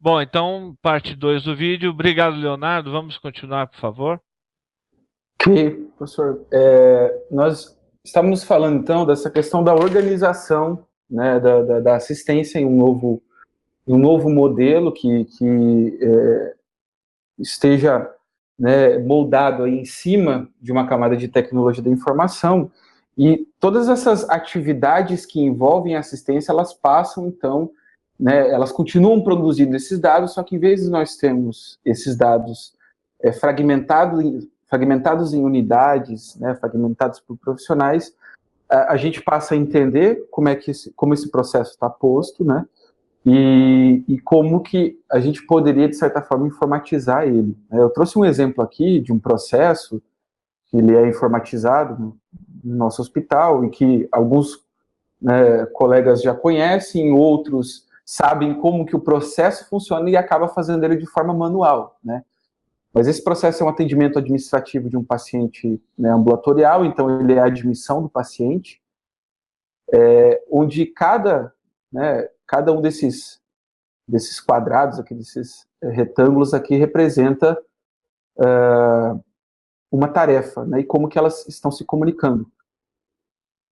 Bom, então, parte 2 do vídeo. Obrigado, Leonardo. Vamos continuar, por favor. Ok, professor. Nós estávamos falando, então, dessa questão da organização, né, da assistência em um novo modelo que esteja, né, moldado aí em cima de uma camada de tecnologia da informação, e todas essas atividades que envolvem assistência, elas passam, então, né, elas continuam produzindo esses dados, só que em vez de nós termos esses dados fragmentados em unidades, né, fragmentados por profissionais, a gente passa a entender como esse processo está posto, né, e como que a gente poderia, de certa forma, informatizar ele. Eu trouxe um exemplo aqui de um processo que ele é informatizado no nosso hospital e que alguns, né, colegas já conhecem, outros sabem como que o processo funciona e acaba fazendo ele de forma manual, né? Mas esse processo é um atendimento administrativo de um paciente, né, ambulatorial, então ele é a admissão do paciente, onde cada um desses quadrados, aqui, desses retângulos aqui, representa uma tarefa, né, e como que elas estão se comunicando.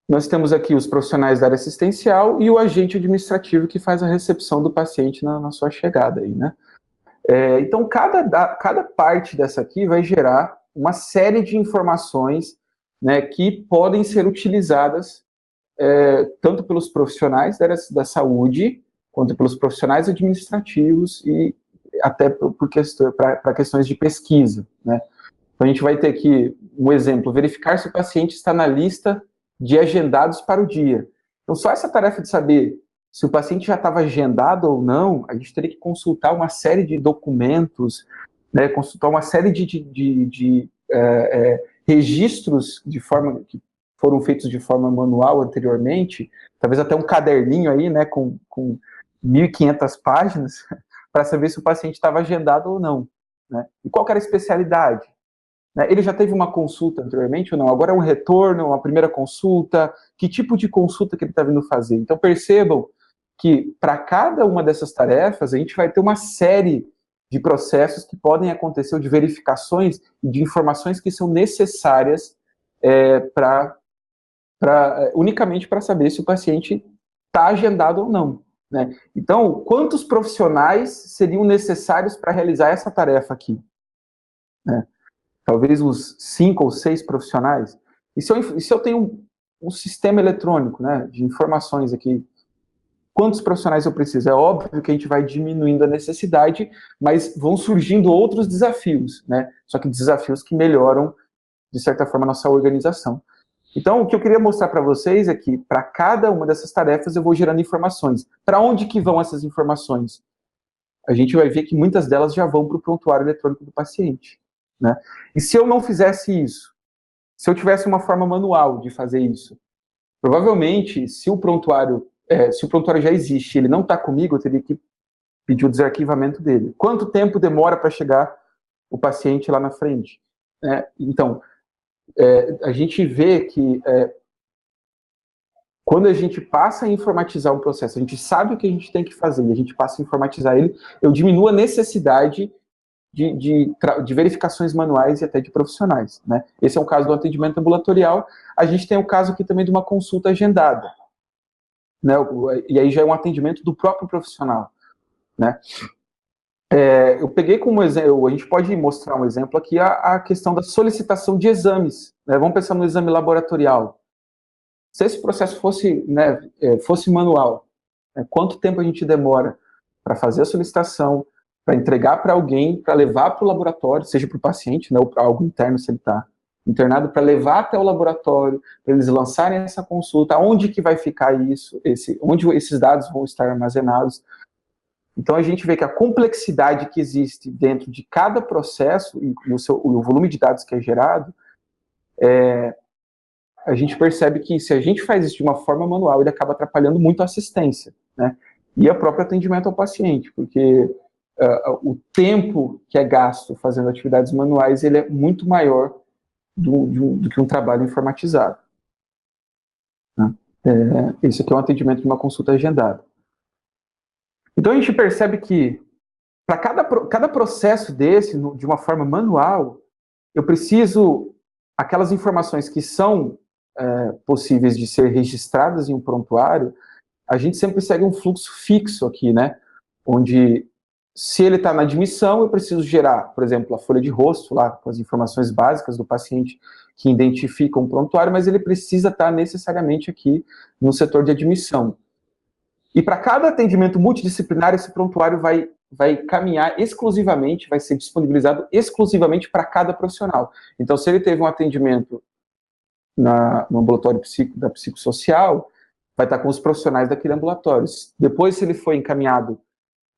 Nós temos aqui os profissionais da área assistencial e o agente administrativo que faz a recepção do paciente na sua chegada aí, né? Então, cada parte dessa aqui vai gerar uma série de informações, né, que podem ser utilizadas tanto pelos profissionais da saúde, quanto pelos profissionais administrativos e até para questões de pesquisa, né? Então, a gente vai ter aqui um exemplo: verificar se o paciente está na lista de agendados para o dia. Então, só essa tarefa de saber se o paciente já estava agendado ou não, a gente teria que consultar uma série de documentos, né, consultar uma série de registros de forma que foram feitos de forma manual anteriormente, talvez até um caderninho aí, né, com 1.500 páginas, para saber se o paciente estava agendado ou não, né? E qual era a especialidade? Né? Ele já teve uma consulta anteriormente ou não? Agora é um retorno, uma primeira consulta? Que tipo de consulta que ele está vindo fazer? Então percebam que para cada uma dessas tarefas a gente vai ter uma série de processos que podem acontecer, ou de verificações e de informações que são necessárias unicamente para saber se o paciente está agendado ou não. Né? Então, quantos profissionais seriam necessários para realizar essa tarefa aqui? Né? Talvez uns 5 ou 6 profissionais. E se eu tenho um sistema eletrônico, né, de informações aqui, quantos profissionais eu preciso? É óbvio que a gente vai diminuindo a necessidade, mas vão surgindo outros desafios, né? Só que desafios que melhoram, de certa forma, a nossa organização. Então, o que eu queria mostrar para vocês é que, para cada uma dessas tarefas, eu vou gerando informações. Para onde que vão essas informações? A gente vai ver que muitas delas já vão para o prontuário eletrônico do paciente, né? E se eu não fizesse isso, se eu tivesse uma forma manual de fazer isso, provavelmente, se o prontuário já existe, ele não está comigo, eu teria que pedir o desarquivamento dele. Quanto tempo demora para chegar o paciente lá na frente? Então, a gente vê que quando a gente passa a informatizar um processo, a gente sabe o que a gente tem que fazer e a gente passa a informatizar ele, eu diminuo a necessidade de verificações manuais e até de profissionais, né? Esse é um caso do atendimento ambulatorial. A gente tem o caso aqui também de uma consulta agendada, né? E aí já é um atendimento do próprio profissional, né? Eu peguei como exemplo, a gente pode mostrar um exemplo aqui, a questão da solicitação de exames, né? Vamos pensar no exame laboratorial. Se esse processo fosse, né, fosse manual, né, quanto tempo a gente demora para fazer a solicitação, para entregar para alguém, para levar para o laboratório, seja para o paciente, né, ou para algo interno, se ele está internado, para levar até o laboratório, para eles lançarem essa consulta, onde que vai ficar isso, onde esses dados vão estar armazenados. Então a gente vê que a complexidade que existe dentro de cada processo e o volume de dados que é gerado, a gente percebe que se a gente faz isso de uma forma manual, ele acaba atrapalhando muito a assistência, né? E o próprio atendimento ao paciente, porque o tempo que é gasto fazendo atividades manuais, ele é muito maior do que um trabalho informatizado, né? Esse aqui é um atendimento de uma consulta agendada. Então a gente percebe que para cada processo desse, de uma forma manual, eu preciso, aquelas informações que são possíveis de ser registradas em um prontuário, a gente sempre segue um fluxo fixo aqui, né? Onde, se ele está na admissão, eu preciso gerar, por exemplo, a folha de rosto, lá, com as informações básicas do paciente que identificam o prontuário, mas ele precisa estar necessariamente aqui no setor de admissão. E para cada atendimento multidisciplinar, esse prontuário vai caminhar exclusivamente, vai ser disponibilizado exclusivamente para cada profissional. Então, se ele teve um atendimento no ambulatório da psicossocial, vai estar com os profissionais daquele ambulatório. Depois, se ele foi encaminhado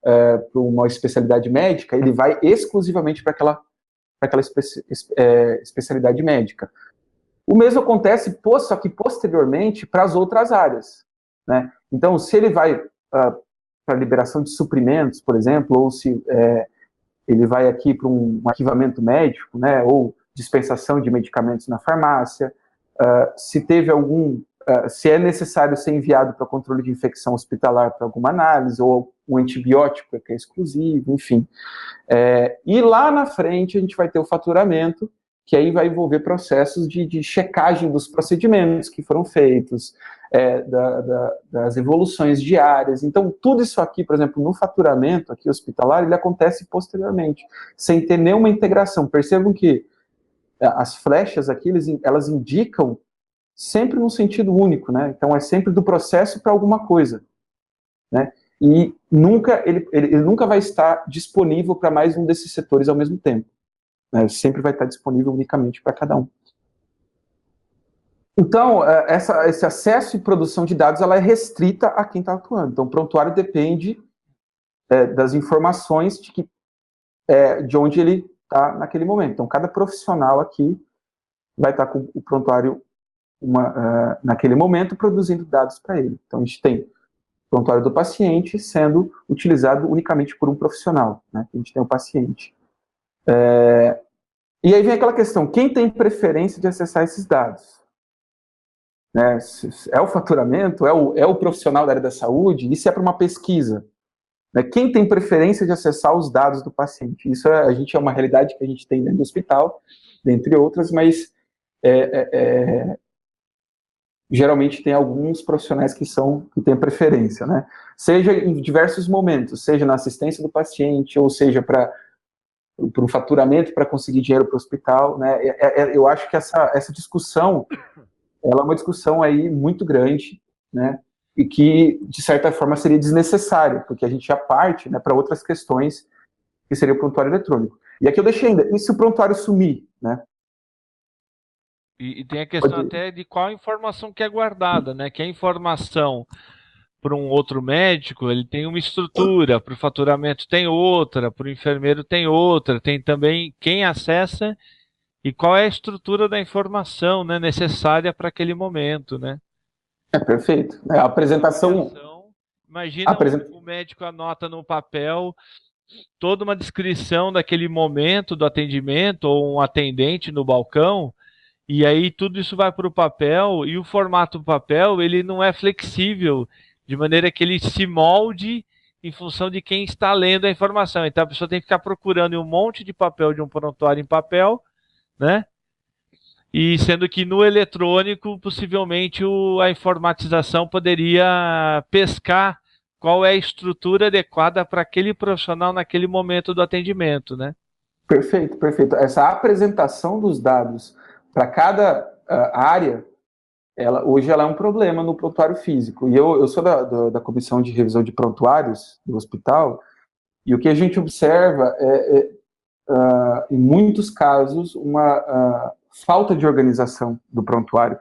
para uma especialidade médica, ele vai exclusivamente para aquela especialidade médica. O mesmo acontece, só que posteriormente, para as outras áreas, né? Então, se ele vai para liberação de suprimentos, por exemplo, ou se ele vai aqui para um arquivamento médico, né, ou dispensação de medicamentos na farmácia, se teve se é necessário ser enviado para controle de infecção hospitalar para alguma análise, ou um antibiótico que é exclusivo, enfim. E lá na frente a gente vai ter o faturamento, que aí vai envolver processos de checagem dos procedimentos que foram feitos, das evoluções diárias. Então, tudo isso aqui, por exemplo, no faturamento aqui hospitalar, ele acontece posteriormente, sem ter nenhuma integração. Percebam que as flechas aqui, elas indicam sempre num sentido único, né? Então, é sempre do processo para alguma coisa, né? E ele nunca vai estar disponível para mais um desses setores ao mesmo tempo, né? Sempre vai estar disponível unicamente para cada um. Então, esse acesso e produção de dados, ela é restrita a quem está atuando. Então, o prontuário depende das informações de onde ele está naquele momento. Então, cada profissional aqui vai estar com o prontuário naquele momento produzindo dados para ele. Então, a gente tem o prontuário do paciente sendo utilizado unicamente por um profissional, né? A gente tem o paciente. E aí vem aquela questão, quem tem preferência de acessar esses dados? Né? É o faturamento? É o profissional da área da saúde? Isso é para uma pesquisa. Né? Quem tem preferência de acessar os dados do paciente? Isso é uma realidade que a gente tem dentro do hospital, dentre outras, mas geralmente tem alguns profissionais que têm preferência, né? Seja em diversos momentos, seja na assistência do paciente, ou seja para o faturamento, para conseguir dinheiro para o hospital, né? Eu acho que essa discussão, ela é uma discussão aí muito grande, né? E que, de certa forma, seria desnecessária, porque a gente já parte, né, para outras questões, que seria o prontuário eletrônico. E aqui eu deixei ainda, e se o prontuário sumir, né? E tem a questão até de qual informação que é guardada, né? Que a informação para um outro médico, ele tem uma estrutura, para o faturamento tem outra, para o enfermeiro tem outra, tem também quem acessa e qual é a estrutura da informação, né, necessária para aquele momento, né? Perfeito. A apresentação... Imagina o médico anota no papel toda uma descrição daquele momento do atendimento, ou um atendente no balcão, e aí tudo isso vai para o papel, e o formato do papel, ele não é flexível, de maneira que ele se molde em função de quem está lendo a informação. Então a pessoa tem que ficar procurando em um monte de papel, de um prontuário em papel, né? E sendo que no eletrônico, possivelmente a informatização poderia pescar qual é a estrutura adequada para aquele profissional naquele momento do atendimento, né? Perfeito, perfeito. Essa apresentação dos dados para cada área, hoje ela é um problema no prontuário físico. E eu sou da comissão de revisão de prontuários do hospital, e o que a gente observa em muitos casos, uma falta de organização do prontuário.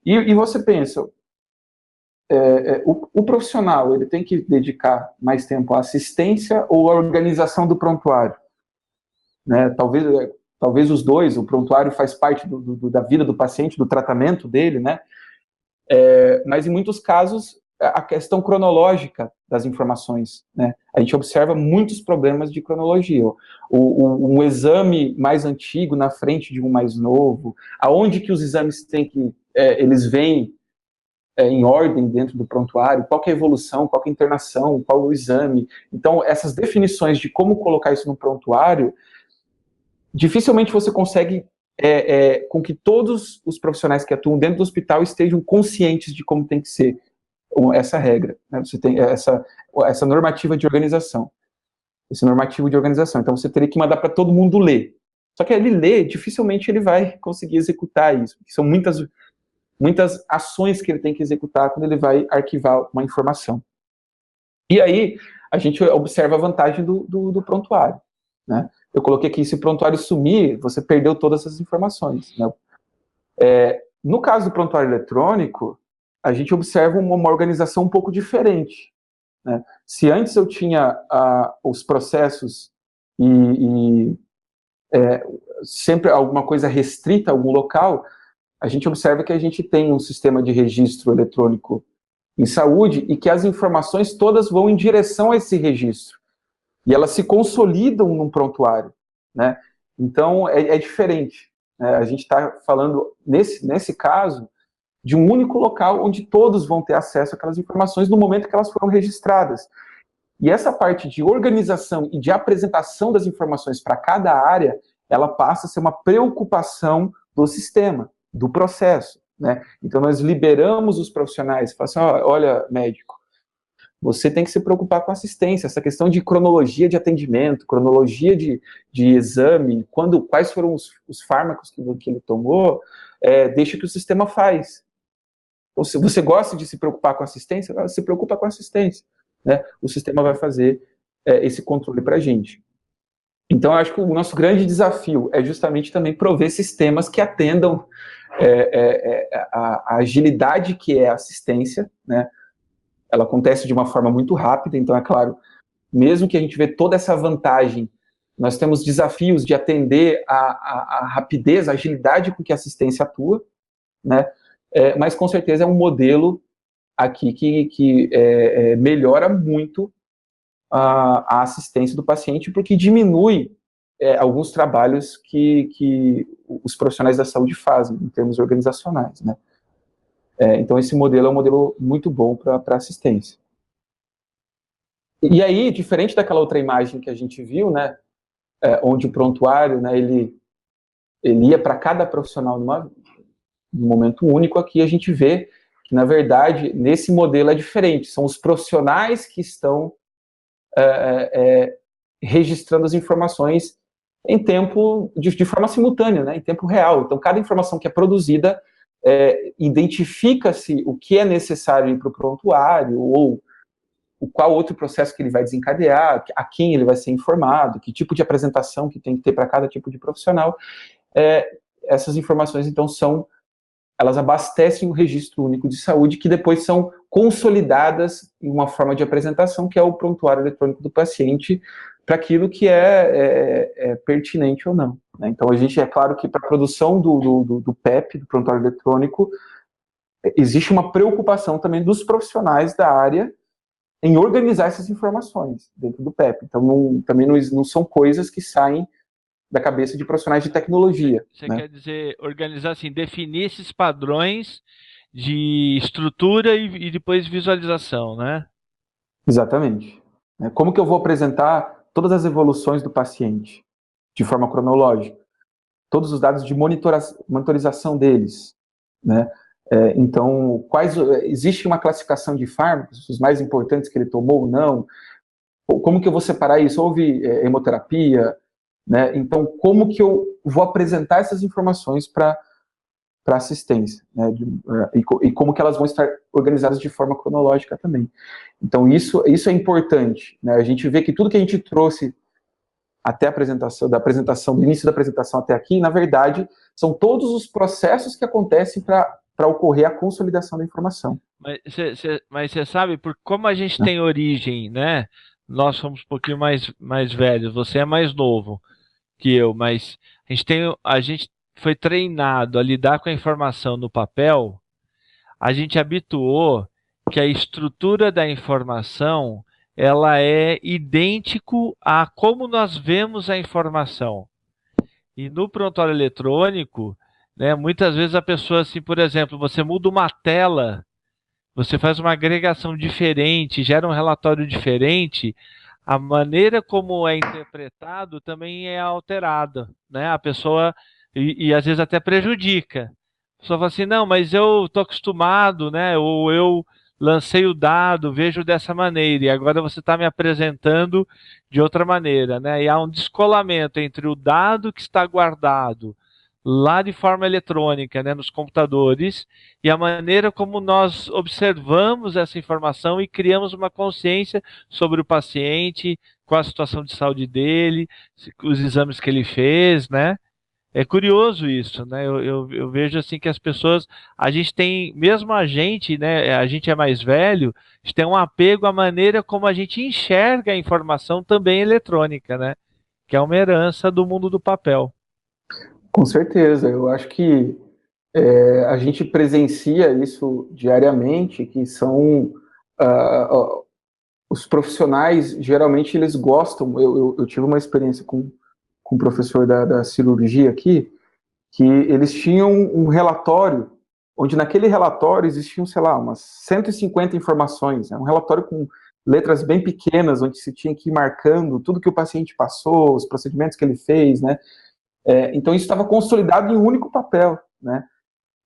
E você pensa, o profissional, ele tem que dedicar mais tempo à assistência ou à organização do prontuário? Né? Talvez os dois, o prontuário faz parte da vida do paciente, do tratamento dele, né? Mas em muitos casos, a questão cronológica das informações, né? A gente observa muitos problemas de cronologia. Um exame mais antigo na frente de um mais novo, aonde que os exames eles vêm em ordem dentro do prontuário, qual que é a evolução, qual que é a internação, qual é o exame. Então, essas definições de como colocar isso no prontuário, dificilmente você consegue com que todos os profissionais que atuam dentro do hospital estejam conscientes de como tem que ser essa regra, né? Você tem essa normativa de organização, esse normativo de organização. Então, você teria que mandar para todo mundo ler. Só que ele lê, dificilmente ele vai conseguir executar isso, porque são muitas ações que ele tem que executar quando ele vai arquivar uma informação. E aí, a gente observa a vantagem do prontuário, né? Eu coloquei aqui, se o prontuário sumir, você perdeu todas essas informações, né? No caso do prontuário eletrônico, a gente observa uma organização um pouco diferente, né? Se antes eu tinha os processos e sempre alguma coisa restrita a algum local, a gente observa que a gente tem um sistema de registro eletrônico em saúde e que as informações todas vão em direção a esse registro. E elas se consolidam num prontuário, né? Então, é diferente, né? A gente está falando, nesse caso, de um único local onde todos vão ter acesso àquelas informações no momento que elas foram registradas. E essa parte de organização e de apresentação das informações para cada área, ela passa a ser uma preocupação do sistema, do processo, né? Então, nós liberamos os profissionais, falamos assim, olha, médico, você tem que se preocupar com assistência, essa questão de cronologia de atendimento, cronologia de exame, quais foram os fármacos que ele tomou, deixa que o sistema faz. Ou se você gosta de se preocupar com assistência, se preocupa com assistência, né? O sistema vai fazer esse controle para a gente. Então, eu acho que o nosso grande desafio é justamente também prover sistemas que atendam a agilidade que é a assistência, né? Ela acontece de uma forma muito rápida, então, é claro, mesmo que a gente vê toda essa vantagem, nós temos desafios de atender a rapidez, a agilidade com que a assistência atua, né? Mas, com certeza, é um modelo aqui que melhora muito a assistência do paciente, porque diminui alguns trabalhos que os profissionais da saúde fazem, em termos organizacionais, né? Então, esse modelo é um modelo muito bom para assistência. E aí, diferente daquela outra imagem que a gente viu, né, onde o prontuário, né, ele ia para cada profissional num momento único, aqui a gente vê que, na verdade, nesse modelo é diferente. São os profissionais que estão registrando as informações em tempo, de forma simultânea, né, em tempo real. Então, cada informação que é produzida, identifica-se o que é necessário para o prontuário, ou qual outro processo que ele vai desencadear, a quem ele vai ser informado, que tipo de apresentação que tem que ter para cada tipo de profissional. Essas informações, então, elas abastecem o registro único de saúde, que depois são consolidadas em uma forma de apresentação, que é o prontuário eletrônico do paciente, para aquilo que é pertinente ou não, né? Então, a gente, é claro que para a produção do PEP, do prontuário eletrônico, existe uma preocupação também dos profissionais da área em organizar essas informações dentro do PEP. Então, também não são coisas que saem da cabeça de profissionais de tecnologia. Você né? Quer dizer, organizar assim, definir esses padrões de estrutura e depois visualização, né? Exatamente. Como que eu vou apresentar todas as evoluções do paciente de forma cronológica? Todos os dados de monitorização deles, né? Então, existe uma classificação de fármacos, os mais importantes que ele tomou ou não? Como que eu vou separar isso? Houve hemoterapia, né? Então, como que eu vou apresentar essas informações para assistência, né? E como que elas vão estar organizadas de forma cronológica também. Então, isso é importante, né? A gente vê que tudo que a gente trouxe até a apresentação, do início da apresentação até aqui, na verdade, são todos os processos que acontecem para ocorrer a consolidação da informação. Mas você sabe, por como a gente tem origem, né? Nós somos um pouquinho mais velhos, você é mais novo que eu, mas a gente foi treinado a lidar com a informação no papel, a gente habituou que a estrutura da informação ela é idêntico a como nós vemos a informação. E no prontuário eletrônico, né, muitas vezes a pessoa, assim, por exemplo, você muda uma tela você faz uma agregação diferente, gera um relatório diferente, a maneira como é interpretado também é alterada, né? A pessoa, e às vezes até prejudica. A pessoa fala assim, não, mas eu estou acostumado, né? Ou eu lancei o dado, vejo dessa maneira, e agora você está me apresentando de outra maneira, né? E há um descolamento entre o dado que está guardado lá de forma eletrônica, né, nos computadores, e a maneira como nós observamos essa informação e criamos uma consciência sobre o paciente, qual a situação de saúde dele, os exames que ele fez, né? É curioso isso, né? Eu vejo assim que as pessoas, a gente tem, mesmo a gente, né? A gente é mais velho, a gente tem um apego à maneira como a gente enxerga a informação também eletrônica, né? Que é uma herança do mundo do papel. Com certeza, eu acho que a gente presencia isso diariamente, que são os profissionais, geralmente eles gostam, eu tive uma experiência com um professor da cirurgia aqui, que eles tinham um relatório, onde naquele relatório existiam, sei lá, umas 150 informações, um relatório com letras bem pequenas, onde se tinha que ir marcando tudo que o paciente passou, os procedimentos que ele fez, né? Então isso estava consolidado em um único papel, né?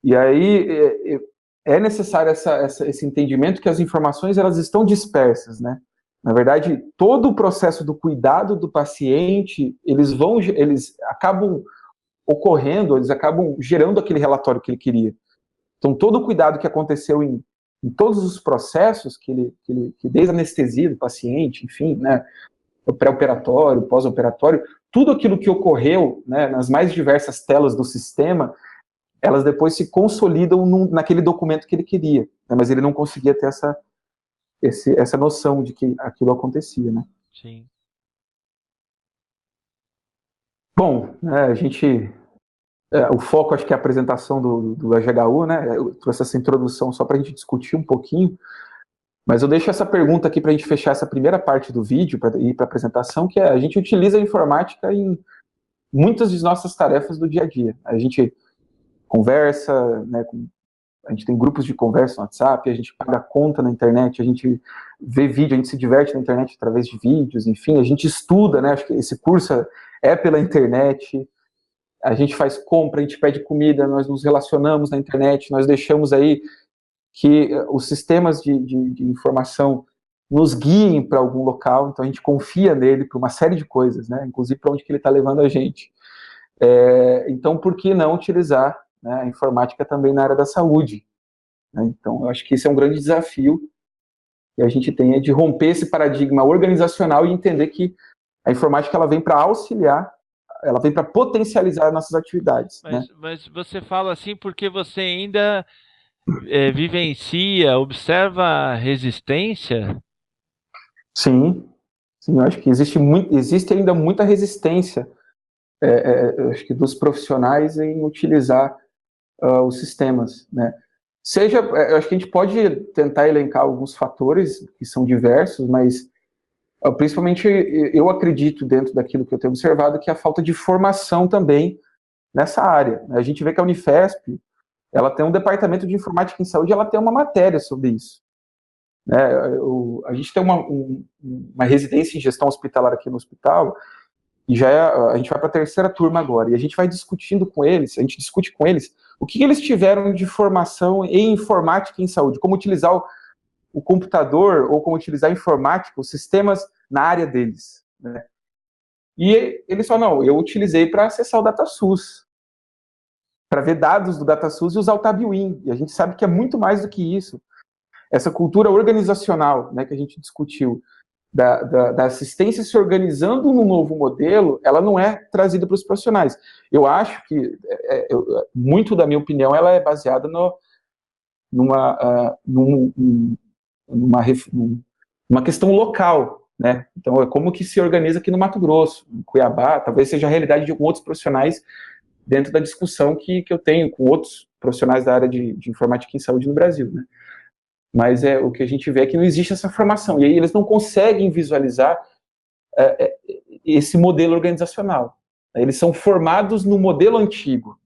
E aí é necessário esse entendimento que as informações elas estão dispersas, né? Na verdade, todo o processo do cuidado do paciente, eles acabam ocorrendo, eles acabam gerando aquele relatório que ele queria. Então, todo o cuidado que aconteceu em todos os processos, que desde a anestesia do paciente, enfim, né, o pré-operatório, pós-operatório, tudo aquilo que ocorreu, né, nas mais diversas telas do sistema, elas depois se consolidam naquele documento que ele queria, né, mas ele não conseguia ter essa noção de que aquilo acontecia, né? Sim. Bom, a gente o foco, acho que é a apresentação do HGHU, né? Eu trouxe essa introdução só para a gente discutir um pouquinho, mas eu deixo essa pergunta aqui para a gente fechar essa primeira parte do vídeo, para ir para a apresentação, que é: a gente utiliza a informática em muitas de nossas tarefas do dia a dia. A gente conversa, né, a gente tem grupos de conversa no WhatsApp, a gente paga conta na internet, a gente vê vídeo, a gente se diverte na internet através de vídeos, enfim, a gente estuda, né? Acho que esse curso é pela internet. A gente faz compra, a gente pede comida, nós nos relacionamos na internet, nós deixamos aí que os sistemas de informação nos guiem para algum local, então a gente confia nele para uma série de coisas, né? Inclusive para onde que ele está levando a gente. Então, por que não utilizar, né, a informática também na área da saúde? Né? Então, eu acho que esse é um grande desafio que a gente tem, de romper esse paradigma organizacional e entender que a informática ela vem para auxiliar, ela vem para potencializar nossas atividades. Mas você fala assim porque você ainda vivencia, observa a resistência? Sim, eu acho que existe ainda muita resistência, acho que dos profissionais em utilizar os sistemas, né? Eu acho que a gente pode tentar elencar alguns fatores que são diversos, mas principalmente eu acredito, dentro daquilo que eu tenho observado, que é a falta de formação também nessa área. A gente vê que a Unifesp, ela tem um departamento de informática em saúde, ela tem uma matéria sobre isso. Né? A gente tem uma residência em gestão hospitalar aqui no hospital, e a gente vai para a terceira turma agora, e a gente vai discutindo com eles, a gente discute com eles o que eles tiveram de formação em informática em saúde, como utilizar o computador, ou como utilizar a informática, os sistemas na área deles. Né? E eles falam: não, eu utilizei para acessar o DataSUS, para ver dados do DataSUS e usar o TabWin, e a gente sabe que é muito mais do que isso. Essa cultura organizacional, né, que a gente discutiu, da assistência se organizando num novo modelo, ela não é trazida para os profissionais. Eu acho que, muito da minha opinião, ela é baseada numa questão local, né? Então, é como que se organiza aqui no Mato Grosso, em Cuiabá, talvez seja a realidade de outros profissionais, dentro da discussão que eu tenho com outros profissionais da área de informática em saúde no Brasil, né? Mas o que a gente vê é que não existe essa formação, e aí eles não conseguem visualizar esse modelo organizacional. Eles são formados no modelo antigo,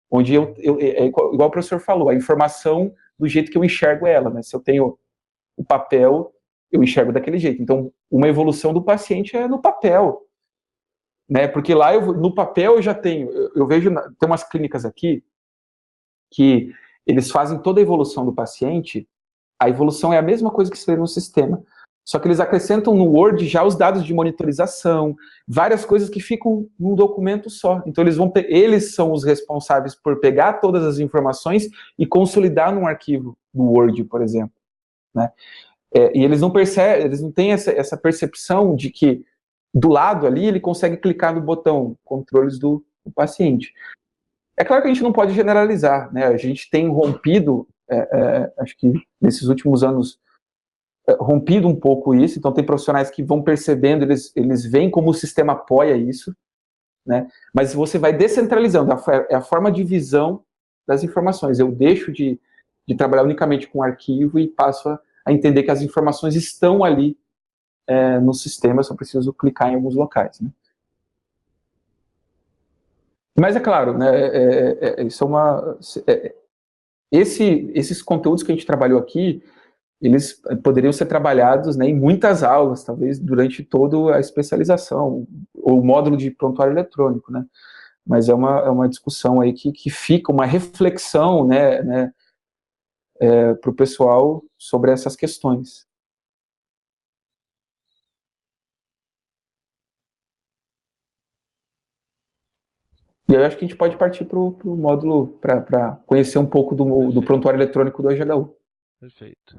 onde igual o professor falou, a informação do jeito que eu enxergo ela, né? Se eu tenho o papel, eu enxergo daquele jeito. Então, uma evolução do paciente é no papel, né? Porque lá no papel eu já tenho, eu vejo, tem umas clínicas aqui que eles fazem toda a evolução do paciente, a evolução é a mesma coisa que seria no sistema, só que eles acrescentam no Word já os dados de monitorização, várias coisas que ficam num documento só. Então eles são os responsáveis por pegar todas as informações e consolidar num arquivo do Word, por exemplo, né? E eles não percebem, eles não têm essa percepção de que do lado ali ele consegue clicar no botão controles do paciente. É claro que a gente não pode generalizar, né? A gente tem rompido, acho que nesses últimos anos, rompido um pouco isso, então tem profissionais que vão percebendo, eles veem como o sistema apoia isso, né? Mas você vai descentralizando, é a forma de visão das informações. Eu deixo de trabalhar unicamente com arquivo e passo a entender que as informações estão ali no sistema, eu só preciso clicar em alguns locais, né? Mas é claro, né, isso é uma... esses conteúdos que a gente trabalhou aqui, eles poderiam ser trabalhados, né, em muitas aulas, talvez durante toda a especialização, ou o módulo de prontuário eletrônico, né? Mas é uma discussão aí que fica, uma reflexão, né, para o pessoal sobre essas questões. E eu acho que a gente pode partir para o módulo, para conhecer um pouco do prontuário eletrônico do EJHU. Perfeito.